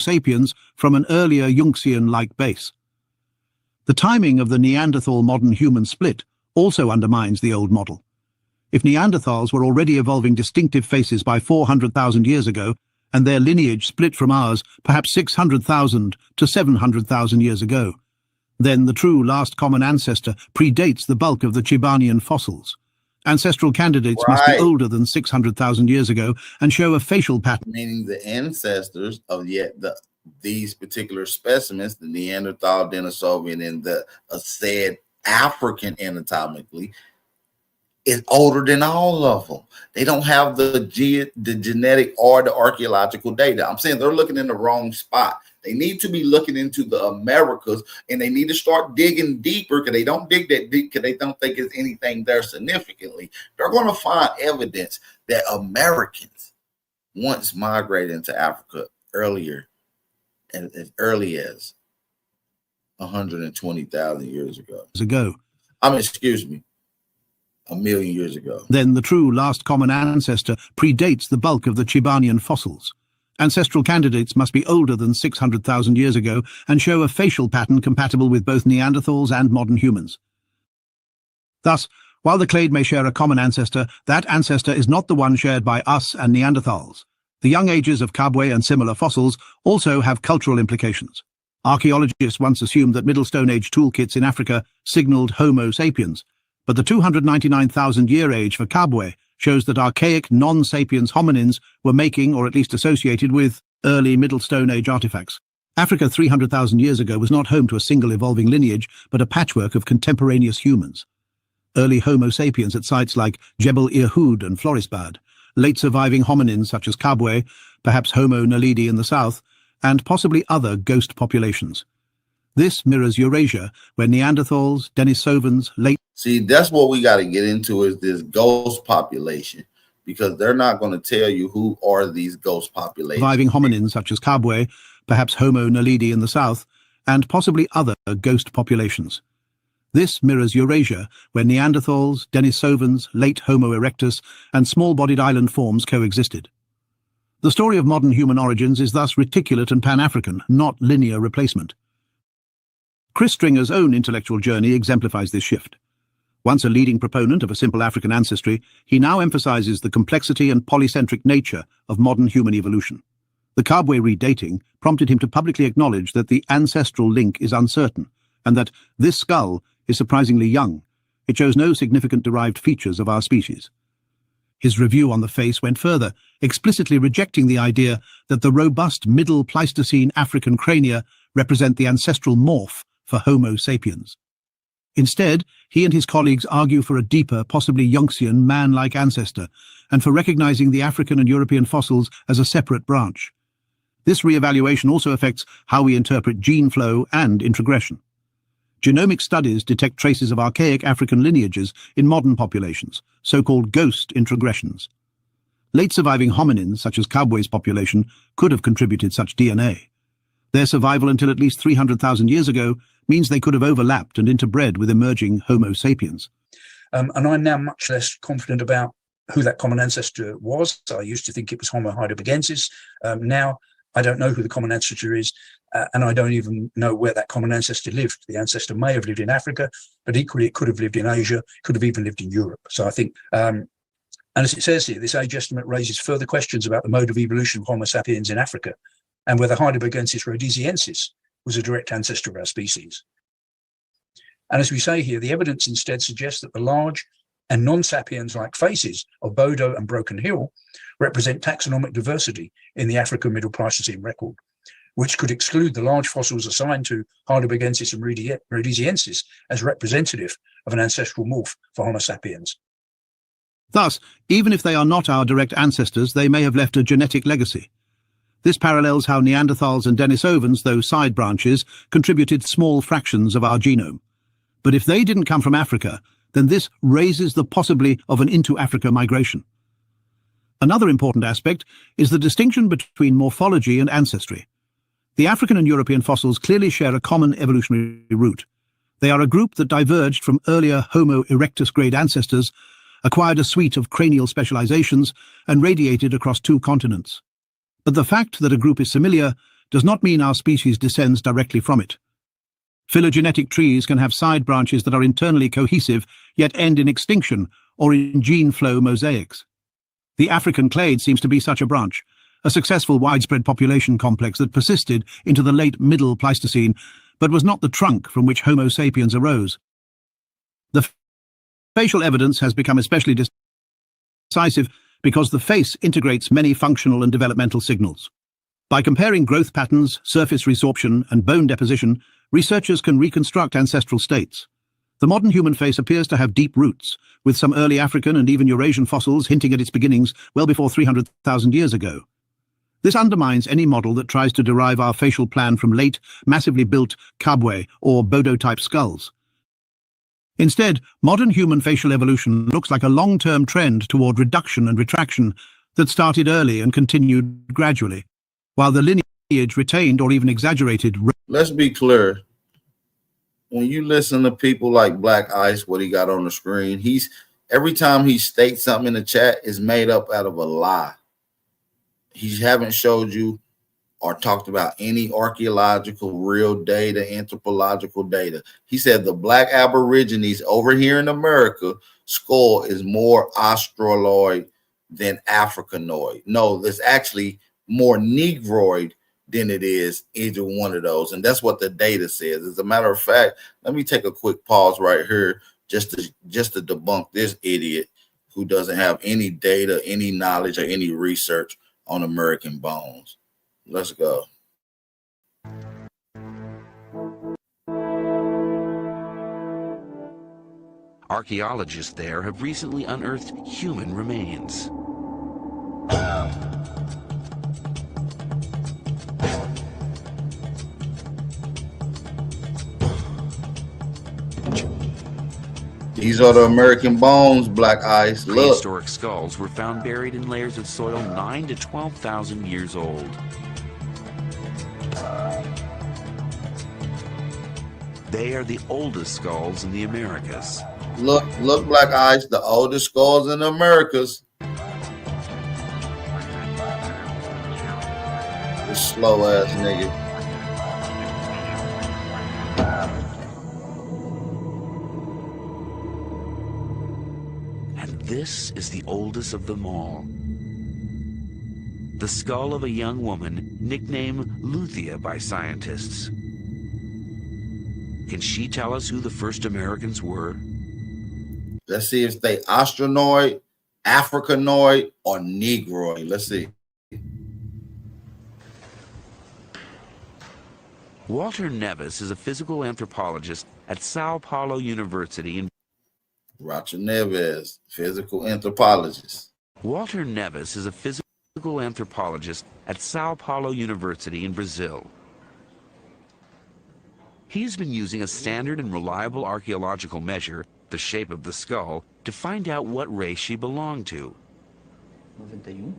sapiens from an earlier Junxian-like base. The timing of the Neanderthal-modern human split also undermines the old model. If Neanderthals were already evolving distinctive faces by 400,000 years ago, and their lineage split from ours perhaps 600,000 to 700,000 years ago, then the true last common ancestor predates the bulk of the Chibanian fossils. Ancestral candidates must be older than 600,000 years ago and show a facial pattern. Meaning the ancestors of these particular specimens, the Neanderthal, Denisovan, and the said African anatomically, is older than all of them. They don't have the genetic or the archaeological data. I'm saying they're looking in the wrong spot. They need to be looking into the Americas, and they need to start digging deeper, because they don't dig that deep because they don't think there's anything there significantly. They're going to find evidence that Americans once migrated into Africa earlier, and as early as 120,000 years ago. Excuse me. 1,000,000 years ago. Then the true last common ancestor predates the bulk of the Chibanian fossils. Ancestral candidates must be older than 600,000 years ago and show a facial pattern compatible with both Neanderthals and modern humans. Thus, while the clade may share a common ancestor, that ancestor is not the one shared by us and Neanderthals. The young ages of Kabwe and similar fossils also have cultural implications. Archaeologists once assumed that Middle Stone Age toolkits in Africa signaled Homo sapiens, but the 299,000-year age for Kabwe shows that archaic non-sapiens hominins were making, or at least associated with, early Middle Stone Age artifacts. Africa 300,000 years ago was not home to a single evolving lineage, but a patchwork of contemporaneous humans. Early Homo sapiens at sites like Jebel Irhoud and Florisbad, late surviving hominins such as Kabwe, perhaps Homo naledi in the south, and possibly other ghost populations. This mirrors Eurasia, where Neanderthals, Denisovans, See, that's what we got to get into, is this ghost population, because they're not going to tell you who are these ghost populations. Surviving hominins such as Kabwe, perhaps Homo naledi in the south, and possibly other ghost populations. This mirrors Eurasia, where Neanderthals, Denisovans, late Homo erectus, and small-bodied island forms coexisted. The story of modern human origins is thus reticulate and Pan-African, not linear replacement. Chris Stringer's own intellectual journey exemplifies this shift. Once a leading proponent of a simple African ancestry, he now emphasizes the complexity and polycentric nature of modern human evolution. The Kabwe redating prompted him to publicly acknowledge that the ancestral link is uncertain, and that this skull is surprisingly young. It shows no significant derived features of our species. His review on the face went further, explicitly rejecting the idea that the robust Middle Pleistocene African crania represent the ancestral morph for Homo sapiens. Instead, he and his colleagues argue for a deeper, possibly Junxian, man-like ancestor, and for recognizing the African and European fossils as a separate branch. This re-evaluation also affects how we interpret gene flow and introgression. Genomic studies detect traces of archaic African lineages in modern populations, so-called ghost introgressions. Late surviving hominins, such as Kabwe's population, could have contributed such DNA. Their survival until at least 300,000 years ago means they could have overlapped and interbred with emerging Homo sapiens. And I'm now much less confident about who that common ancestor was. I used to think it was Homo heidelbergensis. Now I don't know who the common ancestor is, and I don't even know where that common ancestor lived. The ancestor may have lived in Africa, but equally it could have lived in Asia, could have even lived in Europe. So I think, and as it says here, this age estimate raises further questions about the mode of evolution of Homo sapiens in Africa, and whether Heidelbergensis rhodesiensis was a direct ancestor of our species. And as we say here, the evidence instead suggests that the large and non-sapiens-like faces of Bodo and Broken Hill represent taxonomic diversity in the African Middle Pleistocene record, which could exclude the large fossils assigned to Heidelbergensis and rhodesiensis as representative of an ancestral morph for Homo sapiens. Thus, even if they are not our direct ancestors, they may have left a genetic legacy. This parallels how Neanderthals and Denisovans, though side branches, contributed small fractions of our genome. But if they didn't come from Africa, then this raises the possibility of an into-Africa migration. Another important aspect is the distinction between morphology and ancestry. The African and European fossils clearly share a common evolutionary root. They are a group that diverged from earlier Homo erectus grade ancestors, acquired a suite of cranial specializations, and radiated across two continents. But the fact that a group is familiar does not mean our species descends directly from it. Phylogenetic trees can have side branches that are internally cohesive, yet end in extinction or in gene flow mosaics. The African clade seems to be such a branch, a successful widespread population complex that persisted into the late Middle Pleistocene, but was not the trunk from which Homo sapiens arose. The facial evidence has become especially decisive because the face integrates many functional and developmental signals. By comparing growth patterns, surface resorption, and bone deposition, researchers can reconstruct ancestral states. The modern human face appears to have deep roots, with some early African and even Eurasian fossils hinting at its beginnings well before 300,000 years ago. This undermines any model that tries to derive our facial plan from late, massively built Kabwe or Bodo-type skulls. Instead, modern human facial evolution looks like a long-term trend toward reduction and retraction that started early and continued gradually, while the lineage retained or even exaggerated. Let's be clear. When you listen to people like Black Ice, what he got on the screen, every time he states something in the chat is made up out of a lie. He haven't showed you or talked about any archaeological real data, anthropological data. He said the Black Aborigines over here in America skull is more Australoid than Africanoid. No, it's actually more Negroid than it is either one of those. And that's what the data says. As a matter of fact, let me take a quick pause right here just to debunk this idiot who doesn't have any data, any knowledge, or any research on American bones. Let's go. Archaeologists there have recently unearthed human remains. These are the American bones, Black Ice. Look. Prehistoric skulls were found buried in layers of soil 9 to 12,000 years old. They are the oldest skulls in the Americas. Look, Black Ice, the oldest skulls in the Americas. This slow ass nigga. This is the oldest of them all. The skull of a young woman nicknamed Luthia by scientists. Can she tell us who the first Americans were? Let's see if they Austranoid, Africanoid, or Negroid. Let's see. Walter Nevis is a physical anthropologist at Sao Paulo University in Roger Neves, physical anthropologist. Walter Nevis is a physical anthropologist at Sao Paulo University in Brazil. He's been using a standard and reliable archaeological measure, the shape of the skull, to find out what race she belonged to. 91.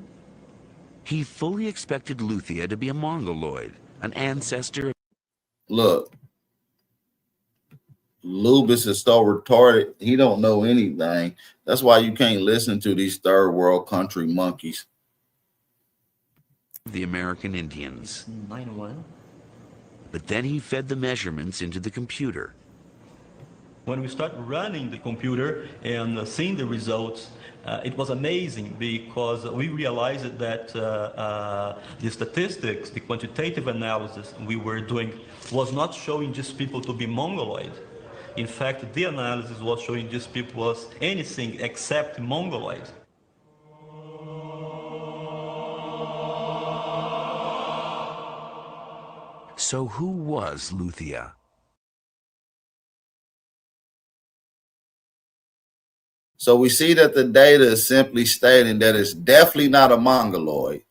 He fully expected Luthia to be a Mongoloid, an ancestor. Look. Lubis is so retarded, he don't know anything. That's why you can't listen to these third world country monkeys. The American Indians. 91. But then he fed the measurements into the computer. When we start running the computer and seeing the results, it was amazing because we realized that the statistics, the quantitative analysis we were doing was not showing these people to be Mongoloid. In fact, the analysis was showing these people was anything except Mongoloid. So who was Luthia? So we see that the data is simply stating that it's definitely not a Mongoloid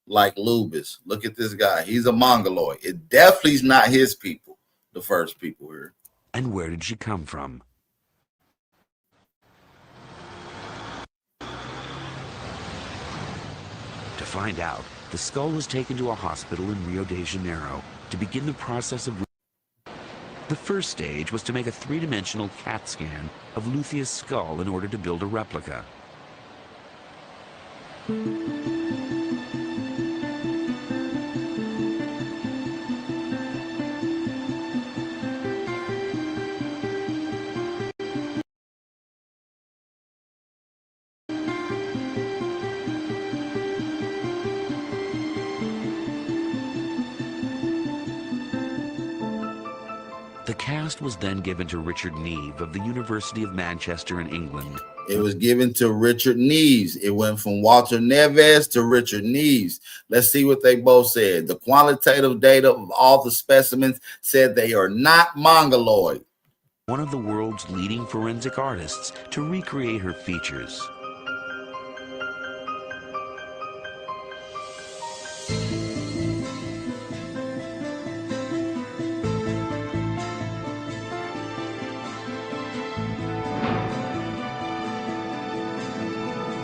like Lubis. Look at this guy. He's a Mongoloid. It definitely is not his people, the first people here. And where did she come from? To find out, the skull was taken to a hospital in Rio de Janeiro to begin the process of... The first stage was to make a three-dimensional CAT scan of Luthia's skull in order to build a replica. The cast was then given to Richard Neve of the University of Manchester in England. It was given to Richard Neves. It went from Walter Neves to Richard Neves. Let's see what they both said. The qualitative data of all the specimens said they are not mongoloid. One of the world's leading forensic artists to recreate her features.